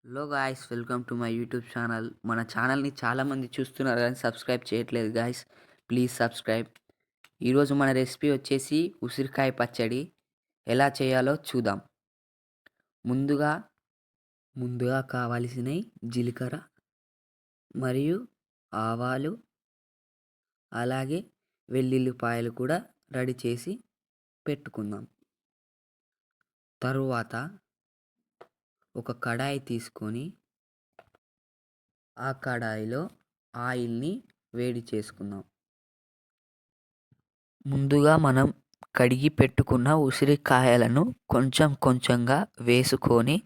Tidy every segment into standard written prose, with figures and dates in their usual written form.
Hello guys, welcome to my YouTube channel. మన ఛానల్ని చాలామంది చూస్తున్నారు కానీ సబ్స్క్రైబ్ చేయట్లేదు గాయ్స్. Please subscribe. ఈరోజు మన రెసిపీ వచ్చేసి ఉసిరికాయ పచ్చడి. ఎలా చేయాలో చూద్దాం. ముందుగా ముందుగా కావాల్సినవి జీలకర్ర మరియు ఆవాలు, అలాగే వెల్లుల్లిపాయలు కూడా రెడీ చేసి పెట్టుకుందాం. తరువాత ఒక కడాయి తీసుకొని ఆ కడాయిలో ఆయిల్ని వేడి చేసుకుందాం. ముందుగా మనం కడిగి పెట్టుకున్న ఉసిరికాయలను కొంచెం కొంచెంగా వేసుకొని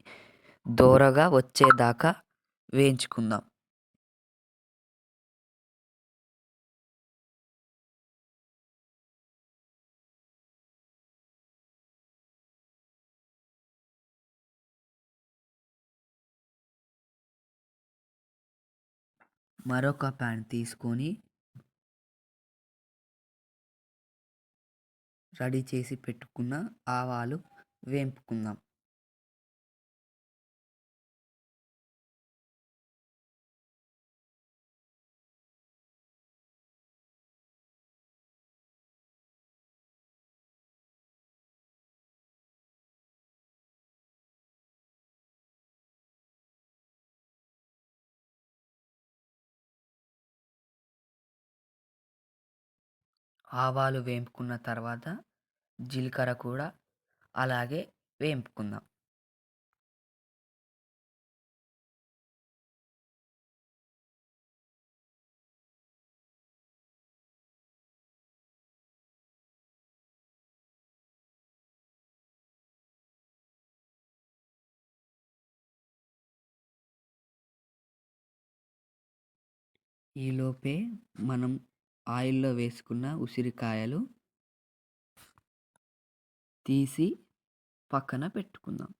దోరగా వచ్చేదాకా వేయించుకుందాం. మరొక ప్యాన్ తీసుకొని రెడీ చేసి పెట్టుకున్న ఆవాలు వేపుకుందాం. ఆవాలు వేపుకున్న తర్వాత జీలకర్ర కూడా అలాగే వేపుకుందాం. ఈలోపే మనం ఆయిల్లో వేసుకున్న ఉసిరికాయలు తీసి పక్కన పెట్టుకుందాం.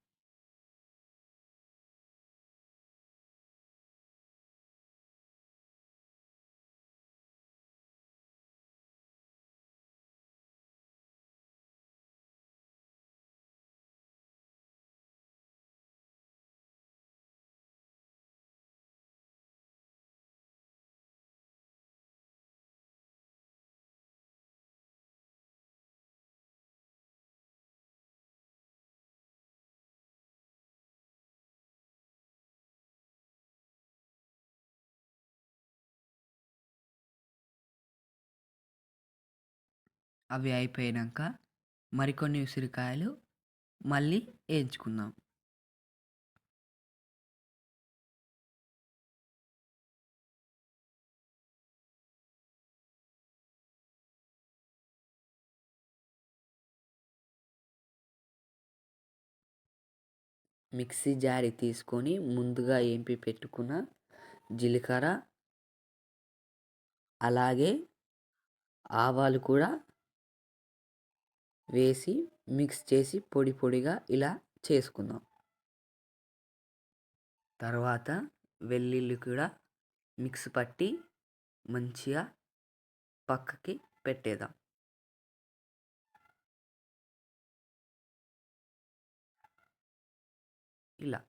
అవి అయిపోయాక మరికొన్ని ఉసిరికాయలు మళ్ళీ వేయించుకుందాం. మిక్సీ జారి తీసుకొని ముందుగా ఏంపి పెట్టుకున్న జీలకర్ర అలాగే ఆవాలు కూడా వేసి మిక్స్ చేసి పొడి పొడిగా ఇలా చేసుకుందాం. తర్వాత వెల్లుల్లి కూడా మిక్స్ పట్టి మంచిగా పక్కకి పెట్టేద్దాం. ఇలా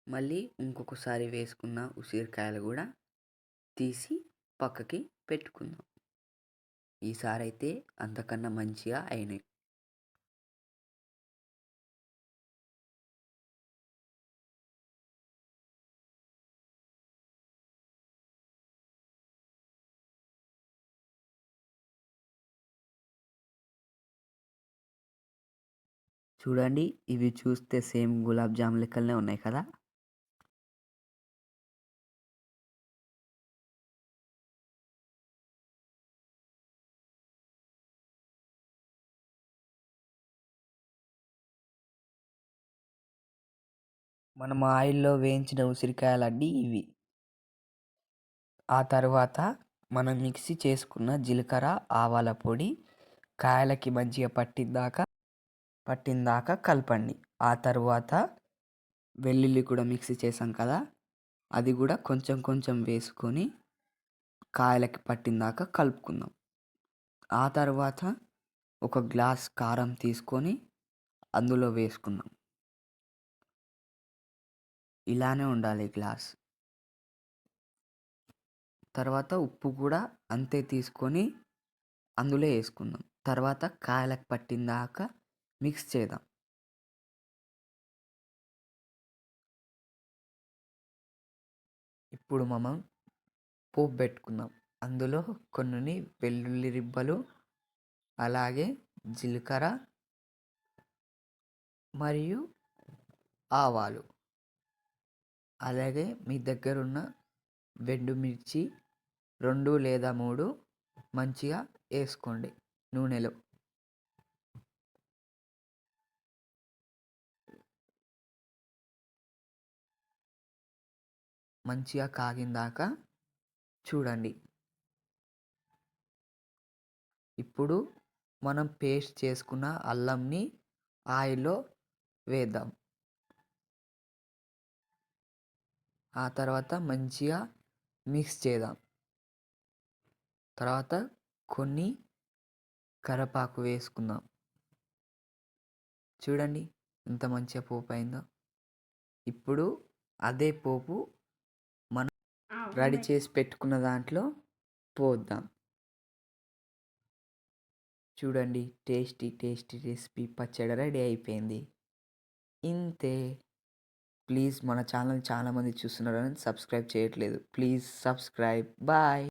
మళ్ళీ ఇంకొకసారి వేసుకున్న ఉసిరికాయలు కూడా తీసి పక్కకి పెట్టుకుందాం. ఈసారి అయితే అంతకన్నా మంచిగా అయినాయి. చూడండి, ఇవి చూస్తే సేమ్ గులాబ్ జామ్ లెక్కలనే ఉన్నాయి కదా. మనం ఆయిల్లో వేయించిన ఉసిరికాయలన్నీ ఇవి. ఆ తర్వాత మనం మిక్సీ చేసుకున్న జీలకర్ర ఆవాల పొడి కాయలకి మంచిగా పట్టిందాకా కలపండి. ఆ తర్వాత వెల్లుల్లి కూడా మిక్సీ చేసాం కదా, అది కూడా కొంచెం కొంచెం వేసుకొని కాయలకి పట్టిందాకా కలుపుకుందాం. ఆ తర్వాత ఒక గ్లాస్ కారం తీసుకొని అందులో వేసుకుందాం. ఇలానే ఉండాలి గ్లాస్. తర్వాత ఉప్పు కూడా అంతే తీసుకొని అందులో వేసుకుందాం. తర్వాత కాయలకు పట్టిందాకా మిక్స్ చేద్దాం. ఇప్పుడు మనం పోపు పెట్టుకుందాం. అందులో కొన్ని వెల్లుల్లి రిబ్బలు, అలాగే జీలకర్ర మరియు ఆవాలు, అలాగే మీ దగ్గరున్న మిర్చి 2 లేదా 3 మంచిగా వేసుకోండి నూనెలో. మంచిగా కాగిందాక చూడండి. ఇప్పుడు మనం పేస్ట్ చేసుకున్న అల్లంని ఆయిల్లో వేద్దాం. ఆ తర్వాత మంచిగా మిక్స్ చేద్దాం. తర్వాత కొన్ని కరివేపాకు వేసుకుందాం. చూడండి ఎంత మంచిగా పోపు అయిందో. ఇప్పుడు అదే పోపు మనం రెడీ చేసి పెట్టుకున్న దాంట్లో పోద్దాం. చూడండి టేస్టీ రెసిపీ పచ్చడి రెడీ అయిపోయింది. ఇంతే. ప్లీజ్ మన ఛానల్ చాలామంది చూస్తున్నారని సబ్స్క్రైబ్ చేయట్లేదు. Please subscribe. బాయ్.